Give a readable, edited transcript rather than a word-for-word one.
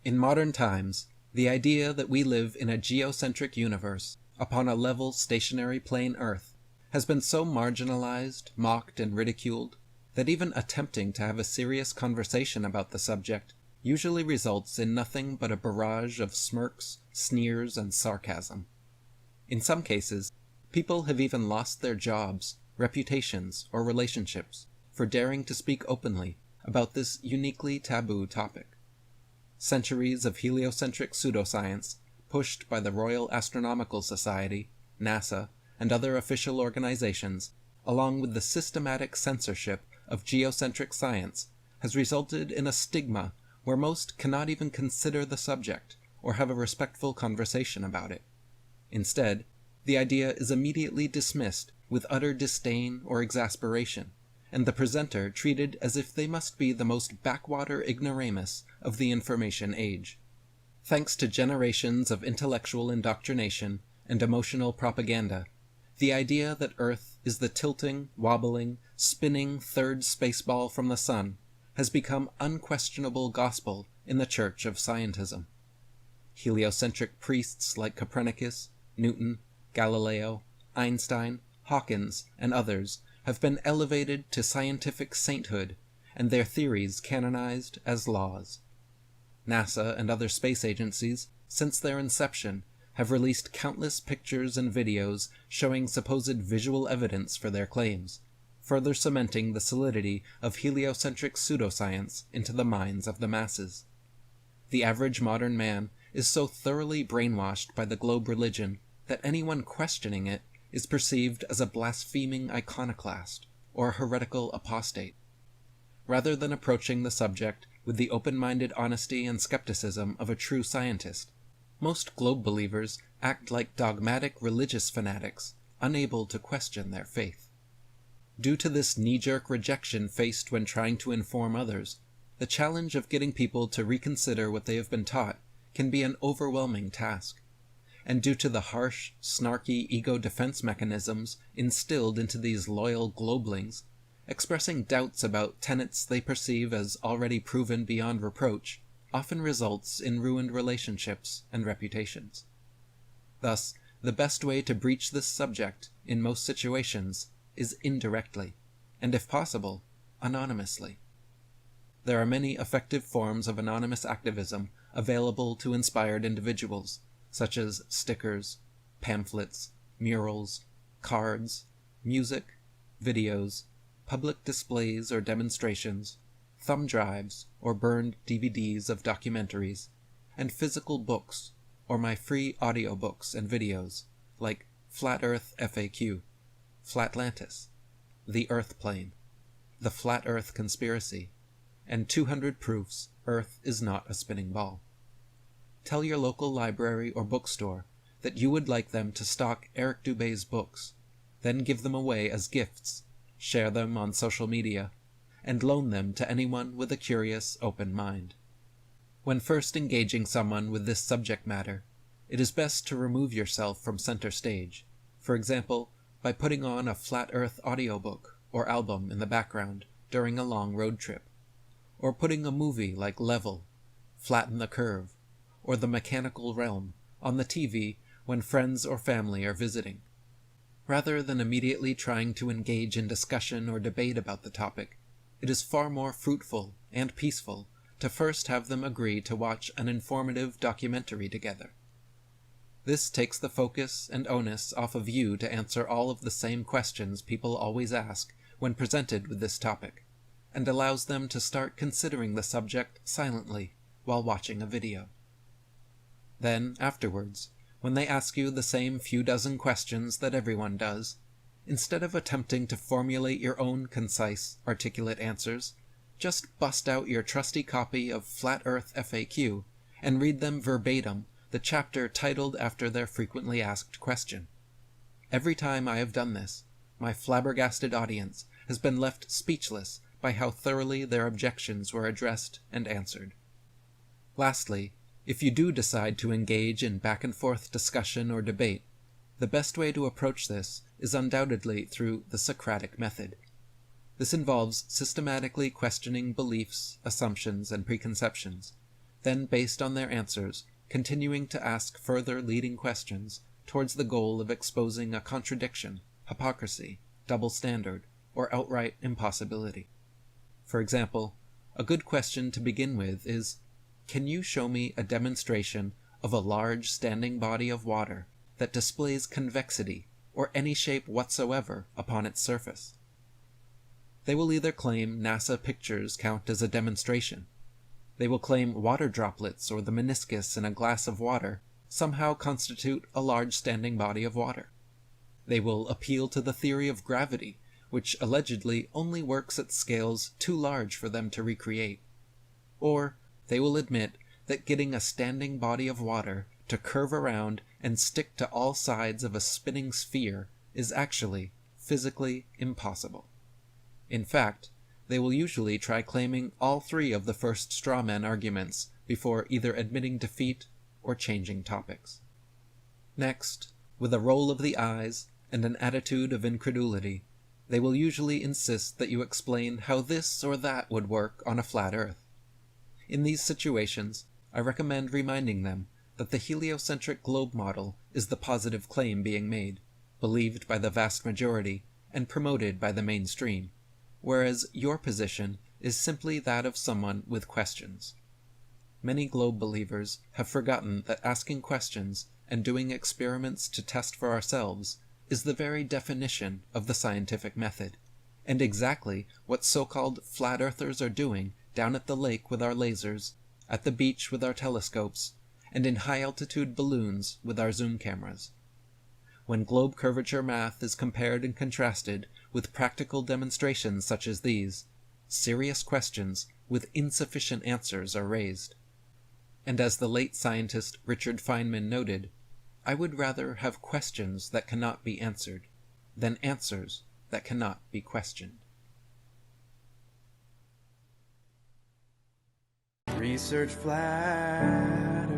In modern times, the idea that we live in a geocentric universe upon a level stationary plane Earth has been so marginalized, mocked, and ridiculed that even attempting to have a serious conversation about the subject usually results in nothing but a barrage of smirks, sneers, and sarcasm. In some cases, people have even lost their jobs, reputations, or relationships for daring to speak openly about this uniquely taboo topic. Centuries of heliocentric pseudoscience, pushed by the Royal Astronomical Society, NASA, and other official organizations, along with the systematic censorship of geocentric science, has resulted in a stigma where most cannot even consider the subject or have a respectful conversation about it. Instead, the idea is immediately dismissed with utter disdain or exasperation, and the presenter treated as if they must be the most backwater ignoramus of the information age. Thanks to generations of intellectual indoctrination and emotional propaganda, the idea that Earth is the tilting, wobbling, spinning third spaceball from the sun has become unquestionable gospel in the Church of Scientism. Heliocentric priests like Copernicus, Newton, Galileo, Einstein, Hawkins, and others have been elevated to scientific sainthood and their theories canonized as laws. NASA and other space agencies, since their inception, have released countless pictures and videos showing supposed visual evidence for their claims, further cementing the solidity of heliocentric pseudoscience into the minds of the masses. The average modern man is so thoroughly brainwashed by the globe religion that anyone questioning it is perceived as a blaspheming iconoclast or a heretical apostate. Rather than approaching the subject with the open-minded honesty and skepticism of a true scientist, most globe believers act like dogmatic religious fanatics, unable to question their faith. Due to this knee-jerk rejection faced when trying to inform others, the challenge of getting people to reconsider what they have been taught can be an overwhelming task. And due to the harsh, snarky ego defense mechanisms instilled into these loyal globelings, expressing doubts about tenets they perceive as already proven beyond reproach often results in ruined relationships and reputations. Thus, the best way to breach this subject in most situations is indirectly, and if possible, anonymously. There are many effective forms of anonymous activism available to inspired individuals, such as stickers, pamphlets, murals, cards, music, videos, public displays or demonstrations, thumb drives or burned DVDs of documentaries, and physical books or my free audiobooks and videos like Flat Earth FAQ, Flatlantis, The Earth Plane, The Flat Earth Conspiracy, and 200 Proofs Earth is Not a Spinning Ball. Tell your local library or bookstore that you would like them to stock Eric Dubay's books, then give them away as gifts, share them on social media, and loan them to anyone with a curious, open mind. When first engaging someone with this subject matter, it is best to remove yourself from center stage, for example, by putting on a Flat Earth audiobook or album in the background during a long road trip, or putting a movie like Level, Flatten the Curve, or The Mechanical Realm on the TV when friends or family are visiting. Rather than immediately trying to engage in discussion or debate about the topic, it is far more fruitful and peaceful to first have them agree to watch an informative documentary together. This takes the focus and onus off of you to answer all of the same questions people always ask when presented with this topic, and allows them to start considering the subject silently while watching a video. Then, afterwards, when they ask you the same few dozen questions that everyone does, instead of attempting to formulate your own concise, articulate answers, just bust out your trusty copy of Flat Earth FAQ and read them verbatim the chapter titled after their frequently asked question. Every time I have done this, my flabbergasted audience has been left speechless by how thoroughly their objections were addressed and answered. Lastly, if you do decide to engage in back-and-forth discussion or debate, the best way to approach this is undoubtedly through the Socratic method. This involves systematically questioning beliefs, assumptions, and preconceptions, then based on their answers, continuing to ask further leading questions towards the goal of exposing a contradiction, hypocrisy, double standard, or outright impossibility. For example, a good question to begin with is, can you show me a demonstration of a large standing body of water that displays convexity or any shape whatsoever upon its surface? They will either claim NASA pictures count as a demonstration. They will claim water droplets or the meniscus in a glass of water somehow constitute a large standing body of water. They will appeal to the theory of gravity, which allegedly only works at scales too large for them to recreate. Or they will admit that getting a standing body of water to curve around and stick to all sides of a spinning sphere is actually physically impossible. In fact, they will usually try claiming all three of the first straw man arguments before either admitting defeat or changing topics. Next, with a roll of the eyes and an attitude of incredulity, they will usually insist that you explain how this or that would work on a flat Earth. In these situations, I recommend reminding them that the heliocentric globe model is the positive claim being made, believed by the vast majority, and promoted by the mainstream, whereas your position is simply that of someone with questions. Many globe believers have forgotten that asking questions and doing experiments to test for ourselves is the very definition of the scientific method, and exactly what so-called flat earthers are doing down at the lake with our lasers, at the beach with our telescopes, and in high-altitude balloons with our zoom cameras. When globe curvature math is compared and contrasted with practical demonstrations such as these, serious questions with insufficient answers are raised. And as the late scientist Richard Feynman noted, I would rather have questions that cannot be answered than answers that cannot be questioned. Research flat